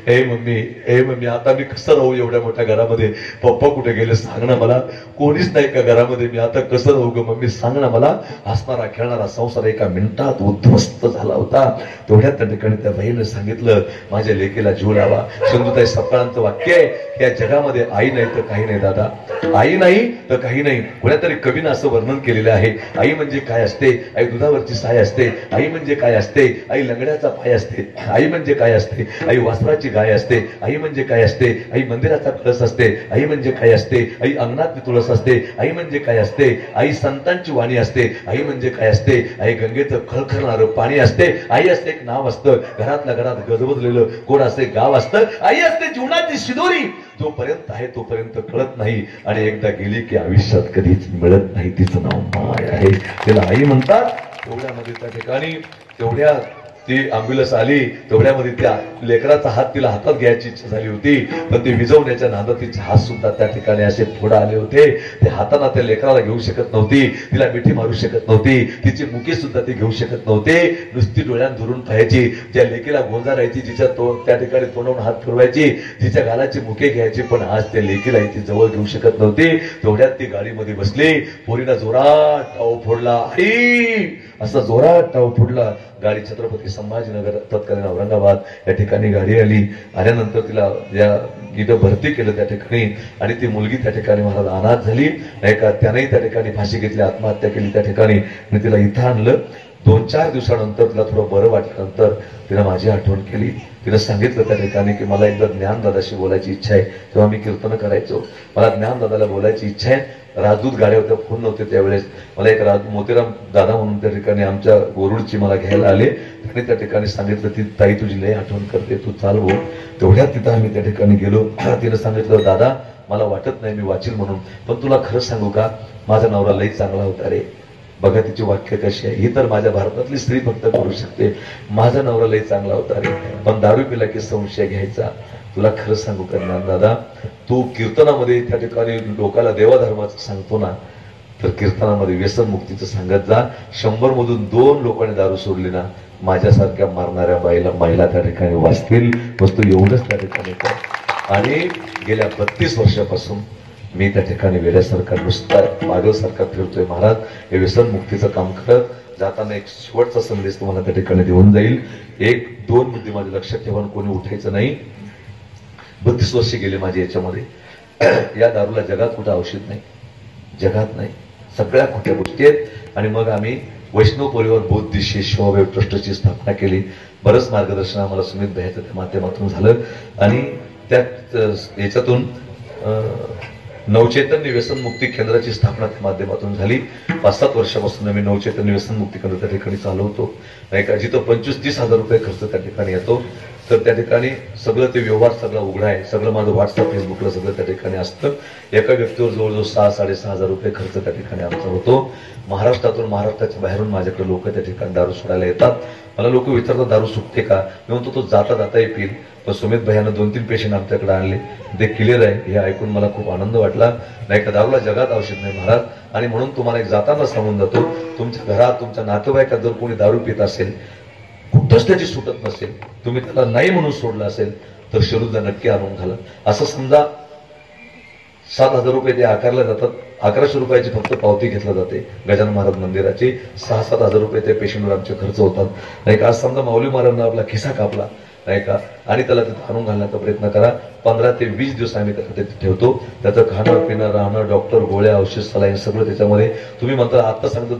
ए मम्मी ए मम्मी, आता मी कसं राहू एवढ्या मोठ्या घरामध्ये, पप्पा कुठे गेले सांग ना मला, कोणीच नाही का घरामध्ये, मी आता कसं राहू ग मम्मी सांग ना मला. हसणारा खेळणारा संसार एका मिनिटात उद्ध्वस्त झाला होता. तेवढ्यात त्या ठिकाणी त्या बाईने सांगितलं माझ्या लेकीला जीव लावा. सिंधुताई सपकाळांचं वाक्य आहे, या जगामध्ये आई नाही तर काही नाही दादा, आई नाही तर काही नाही. कोणीतरी कवीनं असं वर्णन केलेलं आहे, आई म्हणजे काय असते, आई दुधावरची साय असते, आई म्हणजे काय असते, आई लंगड्याचा पाय असते, आई म्हणजे काय असते, आई वासराची गाय असते, आई म्हणजे काय असते, आई मंदिराचा कळस असते, आई म्हणजे काय असते, आई अंगणात तुळस असते, आई म्हणजे काय असते, आई संतांची वाणी असते, आई म्हणजे काय असते, आई गंगेचं खळखळणारं पाणी असते, आई असते एक नाव असतं, घरातल्या घरात गजबजलेलं कोण असते गाव असतं, आई असते जीवनाची शिदोरी, जोपर्यंत आहे तोपर्यंत कळत नाही, आणि एकदा गेली की आयुष्यात कधीच मिळत नाही. तिचं नाव माय आहे, तिला आई म्हणतात. तेवढ्यामध्ये त्या ठिकाणी तेवढ्या ती अँब्युलन्स आली. तेवढ्यामध्ये त्या लेकराचा हात तिला हातात घ्यायची इच्छा झाली होती, पण ती विजवण्याच्या नादात तिचे हात सुद्धा त्या ठिकाणी असे पुढे आले होते. ते हाताना त्या लेकराला घेऊ शकत नव्हती, तिला मिठी मारू शकत नव्हती, तिची मुके सुद्धा ती घेऊ शकत नव्हते. नुसती डोळ्यात धरून पाहायची, ज्या लेकीला गोंजा राहायची, जिच्या त्या ठिकाणी तोंडावून हात फिरवायची, जिच्या गालाची मुके घ्यायची, पण आज त्या लेकीला ती जवळ घेऊ शकत नव्हती. तेवढ्यात ती गाडीमध्ये बसली. पोरीनं जोरात टाव फोडला, आई असा जोरात टाव फोडला. गाडी छत्रपती संभाजीनगर तत्कालीन औरंगाबाद या ठिकाणी गाडी आली. आल्यानंतर तिला या इथं भरती केलं त्या ठिकाणी आणि ती मुलगी त्या ठिकाणी महाराज अनाथ झाली नाही का. त्यानेही त्या ठिकाणी फाशी घेतली, आत्महत्या केली त्या ठिकाणी आणि तिला इथं आणलं. 2-4 दिवसानंतर तिला थोडं बरं वाटल्यानंतर तिनं माझी आठवण केली. तिनं सांगितलं त्या ठिकाणी की मला एकदा ज्ञानदादाशी बोलायची इच्छा आहे. तेव्हा मी कीर्तन करायचो, मला ज्ञानदादाला बोलायची इच्छा आहे. राजदूत गाड्या होत्या, फोन नव्हते त्यावेळेस. मला एक मोतीराम दादा म्हणून त्या ठिकाणी आमच्या गोरुडची मला घ्यायला आले. त्यांनी त्या ठिकाणी सांगितलं ती ताई तुझी लय आठवण करते, तू चाल हो. तेवढ्यात तिथं आम्ही त्या ठिकाणी गेलो. तिनं सांगितलं दादा मला वाटत नाही मी वाचील म्हणून, पण तुला खरं सांगू का माझा नवरा लई चांगला होता रे. बघा तिची वाक्य कशी आहे. ही तर माझ्या भारतातली स्त्री फक्त करू शकते. माझा नवरा लई चांगला होता रे, पण दारू पिला की संशय घ्यायचा. तुला खरं सांगू का दादा, तू कीर्तनामध्ये त्या ठिकाणी लोकांना देवाधर्माचं सांगतो ना, तर कीर्तनामध्ये व्यसन मुक्तीचं सांगत जा. 100 मधून 2 लोकांनी दारू सोडली ना, माझ्यासारख्या मारणाऱ्या महिला त्या ठिकाणी वाचतील. वस्तू एवढंच त्या ठिकाणी कर. आणि गेल्या 32 वर्षापासून मी त्या ठिकाणी वेड्यासारखा नुसता पागलसारखा फिरतोय महाराज हे व्यसन मुक्तीचं काम करत. जाताना एक शेवटचा संदेश तुम्हाला त्या ठिकाणी देऊन जाईल. 1-2 मुद्दे माझ्या लक्षात ठेवा, कोणी उठायचं नाही. 32 वर्ष गेले माझे याच्यामध्ये. या दारूला जगात कुठं औषध नाही, जगात नाही, सगळ्या खोट्या गोष्टी आहेत. आणि मग आम्ही वैष्णव परिवार बौद्धिशी शिवभाव ट्रस्टची स्थापना केली. बरंच मार्गदर्शन आम्हाला सुमित भैयाच्या माध्यमातून झालं. आणि त्यात याच्यातून नवचैतन्य व्यसन मुक्ती केंद्राची स्थापना त्या माध्यमातून झाली. 5-7 वर्षापासून आम्ही नवचैतन्य व्यसन मुक्ती केंद्र त्या ठिकाणी चालवतो नाही का. जिथं 25-30 हजार रुपये खर्च त्या ठिकाणी येतो. तर त्या ठिकाणी सगळं ते व्यवहार सगळा उघडा आहे. सगळं माझं व्हॉट्सअप फेसबुकला सगळं त्या ठिकाणी असतं. एका व्यक्तीवर जवळजवळ 6-6.5 हजार रुपये खर्च त्या ठिकाणी आमचा होतो. महाराष्ट्रातून महाराष्ट्राच्या बाहेरून माझ्याकडे लोक त्या ठिकाणी दारू सोडायला येतात. मला लोक विचारतात दारू सुटते का, मी म्हणतो तो जाता जाता येईल. पण सुमित भैयानं 2-3 पेशंट आमच्याकडे आणले, ते क्लिअर आहे. हे ऐकून मला खूप आनंद वाटला नाही का. दारूला जगात औषध नाही महाराज. आणि म्हणून तुम्हाला एक जाताना सांगून जातो, तुमच्या घरात तुमच्या नातेवाईकात जर कोणी दारू पित असेल, कुठंच त्याची सुटत नसेल, तुम्ही त्याला नाही म्हणून सोडलं असेल तर शिरूरला नक्की आणून घाला. असं समजा 7,000 रुपये ते आकारले जातात, 1100 रुपयाची फक्त पावती घेतला जाते गजानन महाराज मंदिराची. 6-7 हजार रुपये त्या पेशंटवर आमचे खर्च होतात नाही का. आज समजा माऊली महाराजांना आपला खिसा कापला नाही का आणि त्याला तिथे आणून घालण्याचा प्रयत्न करा. 15 ते 20 दिवस आम्ही त्याला तिथे ठेवतो. त्याचं खाणं पिणं राहणं, डॉक्टर, गोळ्या, औषध, सलाईन सगळं त्याच्यामध्ये. तुम्ही म्हणता आता सांगतो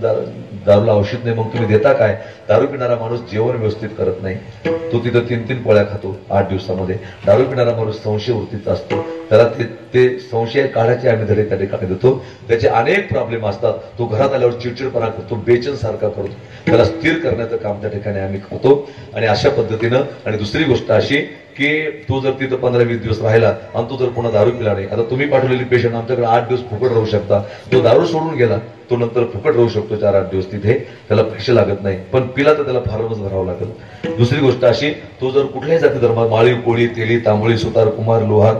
दारूला औषध नाही, मग तुम्ही देता काय. दारू पिणारा माणूस जेवण व्यवस्थित करत नाही, तो तिथं 3-3 पोळ्या खातो 8 दिवसामध्ये. दारू पिणारा माणूस संशय वृत्तीचा असतो, त्याला ते संशय काढायचे आम्ही धडे त्या ठिकाणी देतो. त्याचे अनेक प्रॉब्लेम असतात. तो घरात आल्यावर चिडचिडपणा करतो, बेचैन सारखा करतो, त्याला स्थिर करण्याचं काम त्या ठिकाणी आम्ही करतो. आणि अशा पद्धतीनं. आणि दुसरी गोष्ट अशी की तो जर तिथं 15-20 दिवस राहिला आणि तो जर पुन्हा दारू पिला नाही, आता तुम्ही पाठवलेली पेशंट आमच्याकडे 8 दिवस फुकट राहू शकता. तो दारू सोडून गेला, तो नंतर फुकट राहू शकतो 4-8 दिवस तिथे, त्याला पैसे लागत नाही. पण पिला तर त्याला फार्मच भरावं लागेल. दुसरी गोष्ट अशी, तो जर कुठल्याही जाती धर्मात, माळी, कोळी, तेली, तांबोळी, सुतार, कुमार, लोहार,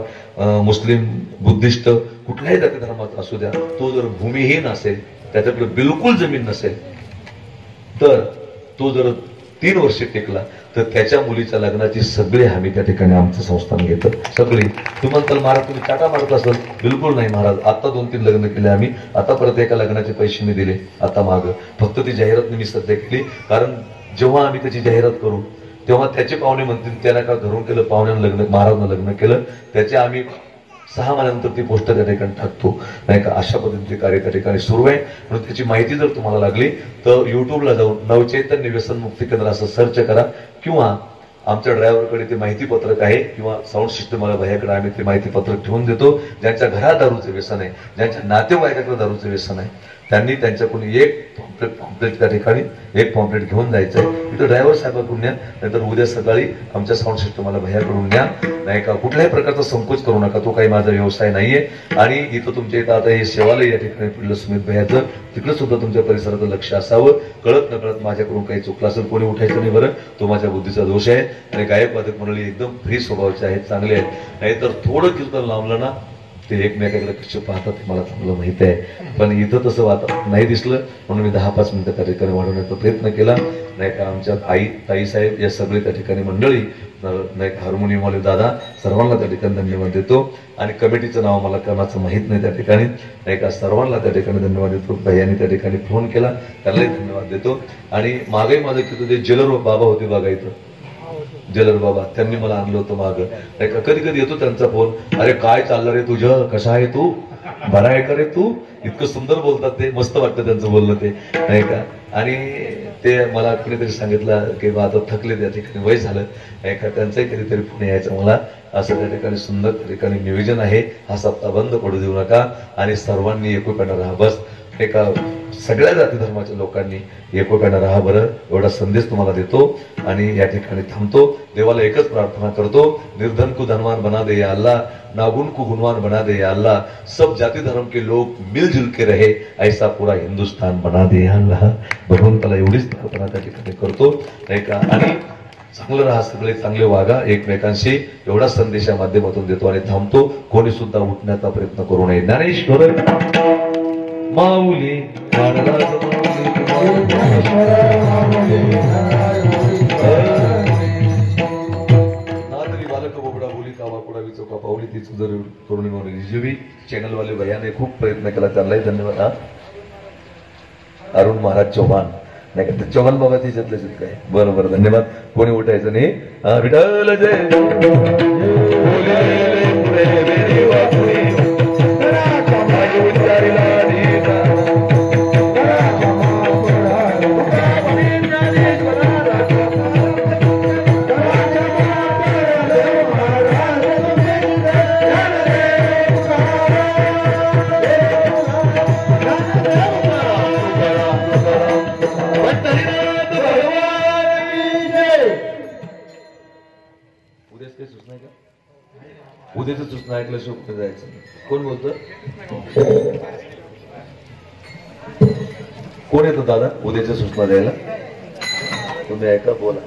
मुस्लिम, बुद्धिस्ट, कुठल्याही जाती धर्मात असू द्या, तो जर भूमिहीन असेल, त्याच्याकडे बिलकुल जमीन नसेल, तर तो जर 3 वर्षे टेकला तर त्याच्या मुलीच्या लग्नाची सगळी हमी त्या ठिकाणी आमचं संस्थान घेतं. सगळी. तुम्ही म्हणताल महाराज तुम्ही टाटा मारत असाल, बिलकुल नाही महाराज. आता 2-3 लग्न केले आम्ही. आता परत एका लग्नाचे पैसे मी दिले आता माग. फक्त ती जाहिरात मी सध्या केली, कारण जेव्हा आम्ही त्याची जाहिरात करू तेव्हा त्याचे पाहुणे म्हणतील त्याला का घरून केलं, पाहुण्यानं लग्न, महाराजनं लग्न केलं. त्याचे आम्ही 6 महिन्यानंतर ती पोस्ट त्या ठिकाणी टाकतो नाही का. अशा पद्धतीचे कार्य त्या ठिकाणी सुरू आहे. म्हणून त्याची माहिती जर तुम्हाला लागली तर युट्यूबला जाऊन नवचैतन्य व्यसन मुक्ती केंद्र असं सर्च करा, किंवा आमच्या ड्रायव्हरकडे ते माहिती पत्रक आहे, किंवा साऊंड सिस्टम मला भैयाकडे आम्ही ते माहिती पत्रक ठेवून देतो. ज्यांच्या घरात दारूचे व्यसन आहे, ज्यांच्या नातेवाईकाकडे दारूचे व्यसन आहे, त्यांनी त्यांच्याकडून एक पॉम्पलेट त्या ठिकाणी एक पॉम्पलेट घेऊन जायचं आहे. इथं ड्रायव्हर साहेबाकडून न्या, नाहीतर उद्या सकाळी आमच्या साऊंड सिस्टमला भैयाकडून न्या नाही का. कुठल्याही प्रकारचा संकोच करू नका, तो काही माझा व्यवसाय नाहीये. आणि इथं तुमच्या इथं आता हे सेवालय या ठिकाणी पडलं सुमित भैयाचं, तिकडे सुद्धा तुमच्या परिसराचं लक्ष असावं. कळत नकळत माझ्याकडून काही चुकलं असेल, कोणी उठायचं नाही बरं, तो माझ्या बुद्धीचा दोष आहे. आणि गायक वादक मंडळी एकदम फ्री स्वभावाचे आहेत, चांगले आहेत. नाहीतर थोडं कीर्तन लावलं ना ते एकमेकाकडे कसे पाहतात हे मला चांगलं माहिती आहे. पण इथं तसं वातावरण नाही दिसलं, म्हणून मी 10-5 मिनिटं त्या ठिकाणी वाढवण्याचा प्रयत्न केला नाही का. आमच्या ताई साहेब या सगळे त्या ठिकाणी मंडळी नाही का, हार्मोनियमवाले दादा, सर्वांना त्या ठिकाणी धन्यवाद देतो. आणि कमिटीचं नाव मला कोणाचं माहित नाही त्या ठिकाणी नाही का. सर्वांना त्या ठिकाणी धन्यवाद देतो. भैयानी त्या ठिकाणी फोन केला, त्यालाही धन्यवाद देतो. आणि मागे माझं किती ते जेलर बाबा होते बघा इथं, जलर बाबा, त्यांनी मला आणलं होतं माग. नाही का, कधी कधी येतो त्यांचा फोन, अरे काय चाललं रे तुझं, कसा आहे तू, बरा आहे का रे तू, इतकं सुंदर बोलतात ते, मस्त वाटतं त्यांचं बोलणं ते, नाही का. आणि ते मला कुणीतरी सांगितलं की बा आता थकले, त्या ठिकाणी वय झालं, नाही का, त्यांचाही कधीतरी पुणे यायचं मला, असं त्या ठिकाणी सुंदर त्या ठिकाणी नियोजन आहे. हा सप्ताह बंद पडू देऊ नका आणि सर्वांनी एकोप्यानं राहा. बस एका सगळ्या जाती धर्माच्या लोकांनी एकोप्यानं राहा बरं, एवढा संदेश तुम्हाला देतो आणि या ठिकाणी थांबतो. देवाला एकच प्रार्थना करतो, निर्धन को धनवान बना दे या अल्लाह, नागुन को गुणवान बना दे या अल्लाह, सब जाति धर्म के लोग मिलजुल के रहे, ऐसा पूरा हिंदुस्तान बना दे या अल्लाह. भगवंताला एवढीच प्रार्थना त्या ठिकाणी करतो, नाही का. आणि चांगलं राहा, सगळे चांगले वागा एकमेकांशी, एवढा संदेश या माध्यमातून देतो आणि थांबतो. कोणी सुद्धा उठण्याचा प्रयत्न करू नये. ज्ञानेश्वर माऊली नारदास नादरी बालक बोबडा बोली कावा कुडावी चौका पावली ती जर तरुणी म्हणून रिजवी. चॅनल वाले भैयाने खूप प्रयत्न केला, त्यांनाही धन्यवाद. हा अरुण महाराज चौहान, नाही का, चौहान बाबा तिच्यातले काय, बरं बरं, धन्यवाद. कोणी उठायचं नाही. विठ्ठल जय उद्याच सूचना ऐकल्याशिवाय कुठे जायचं. कोण बोलत, कोण येतं दादा उद्याच्या सूचना द्यायला? तुम्ही ऐका, बोला.